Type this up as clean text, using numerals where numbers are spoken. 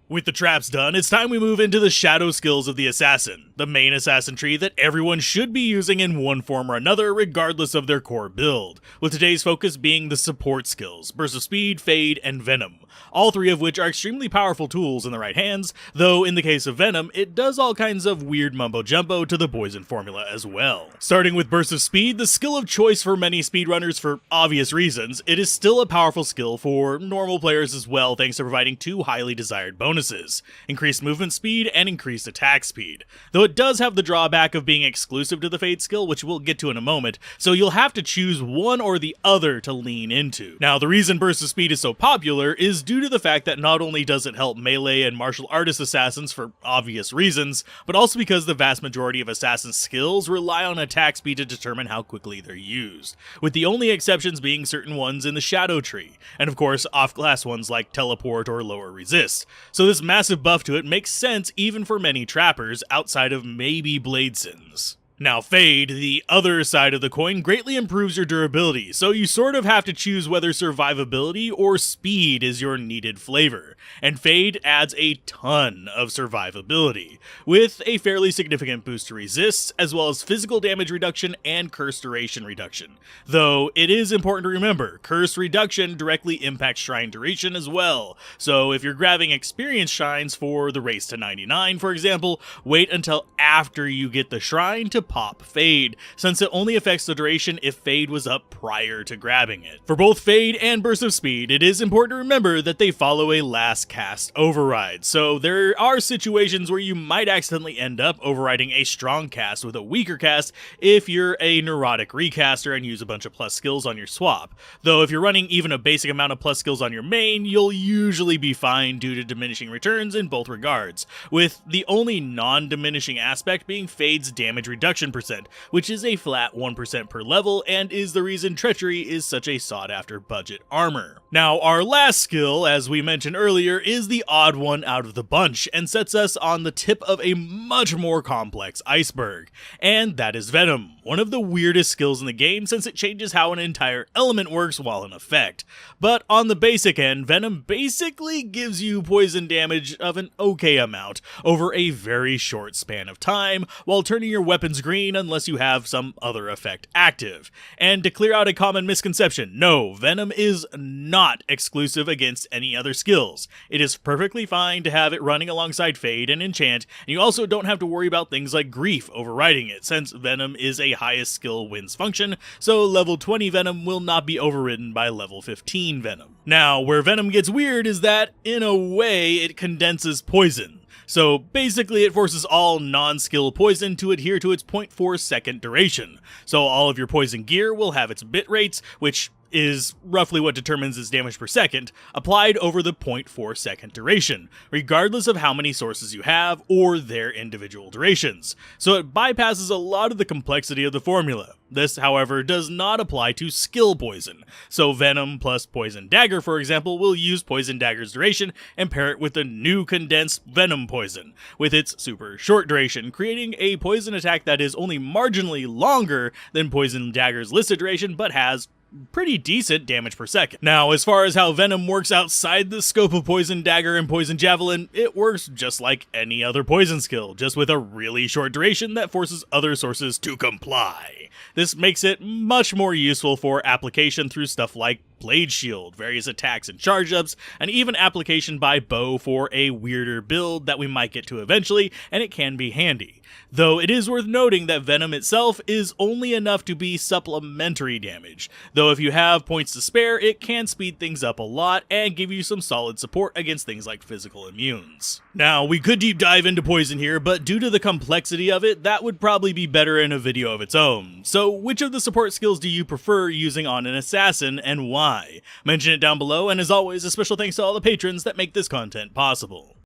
With the traps done, it's time we move into the shadow skills of the assassin, the main assassin tree that everyone should be using in one form or another regardless of their core build, with today's focus being the support skills, Burst of Speed, Fade, and Venom, all three of which are extremely powerful tools in the right hands, though in the case of Venom, it does all kinds of weird mumbo-jumbo to the poison formula as well. Starting with Burst of Speed, the skill of choice for many speedrunners for obvious reasons, it is still a powerful skill for normal players as well thanks to providing two highly desired bonuses, increased movement speed and increased attack speed, though it does have the drawback of being exclusive to the Fade skill, which we'll get to in a moment, so you'll have to choose one or the other to lean into. Now, the reason Burst of Speed is so popular is due to the fact that not only does it help melee and martial artist assassins for obvious reasons, but also because the vast majority of assassin's skills rely on attack speed to determine how quickly they're used, with the only exceptions being certain ones in the shadow tree, and of course off-class ones like teleport or lower resist. So this massive buff to it makes sense even for many trappers outside of maybe Bladesons. Now Fade, the other side of the coin, greatly improves your durability, so you sort of have to choose whether survivability or speed is your needed flavor, and Fade adds a ton of survivability, with a fairly significant boost to resist, as well as physical damage reduction and curse duration reduction. Though it is important to remember, curse reduction directly impacts shrine duration as well, so if you're grabbing experience shrines for the race to 99, for example, wait until after you get the shrine to pop Fade, since it only affects the duration if Fade was up prior to grabbing it. For both Fade and Burst of Speed, it is important to remember that they follow a last cast override, so there are situations where you might accidentally end up overriding a strong cast with a weaker cast if you're a neurotic recaster and use a bunch of plus skills on your swap, though if you're running even a basic amount of plus skills on your main, you'll usually be fine due to diminishing returns in both regards, with the only non-diminishing aspect being Fade's damage reduction percent, which is a flat 1% per level and is the reason Treachery is such a sought after budget armor. Now our last skill, as we mentioned earlier, is the odd one out of the bunch and sets us on the tip of a much more complex iceberg, and that is Venom, one of the weirdest skills in the game since it changes how an entire element works while in effect. But on the basic end, Venom basically gives you poison damage of an okay amount over a very short span of time while turning your weapons green unless you have some other effect active. And to clear out a common misconception, no, Venom is not exclusive against any other skills. It is perfectly fine to have it running alongside Fade and Enchant, and you also don't have to worry about things like Grief overriding it, since Venom is a highest skill wins function, so level 20 Venom will not be overridden by level 15 Venom. Now, where Venom gets weird is that, in a way, it condenses poison. So basically it forces all non-skill poison to adhere to its 0.4 second duration. So all of your poison gear will have its bit rates, which is roughly what determines its damage per second, applied over the 0.4 second duration, regardless of how many sources you have or their individual durations. So it bypasses a lot of the complexity of the formula. This, however, does not apply to skill poison. So Venom plus Poison Dagger, for example, will use Poison Dagger's duration and pair it with the new condensed Venom Poison, with its super short duration, creating a poison attack that is only marginally longer than Poison Dagger's listed duration, but has pretty decent damage per second. Now, as far as how Venom works outside the scope of Poison Dagger and Poison Javelin, it works just like any other poison skill, just with a really short duration that forces other sources to comply. This makes it much more useful for application through stuff like Blade Shield, various attacks and charge-ups, and even application by bow for a weirder build that we might get to eventually, and it can be handy. Though it is worth noting that Venom itself is only enough to be supplementary damage, though if you have points to spare, it can speed things up a lot and give you some solid support against things like physical immunes. Now, we could deep dive into poison here, but due to the complexity of it, that would probably be better in a video of its own. So which of the support skills do you prefer using on an assassin, and why? Mention it down below, and as always, a special thanks to all the patrons that make this content possible.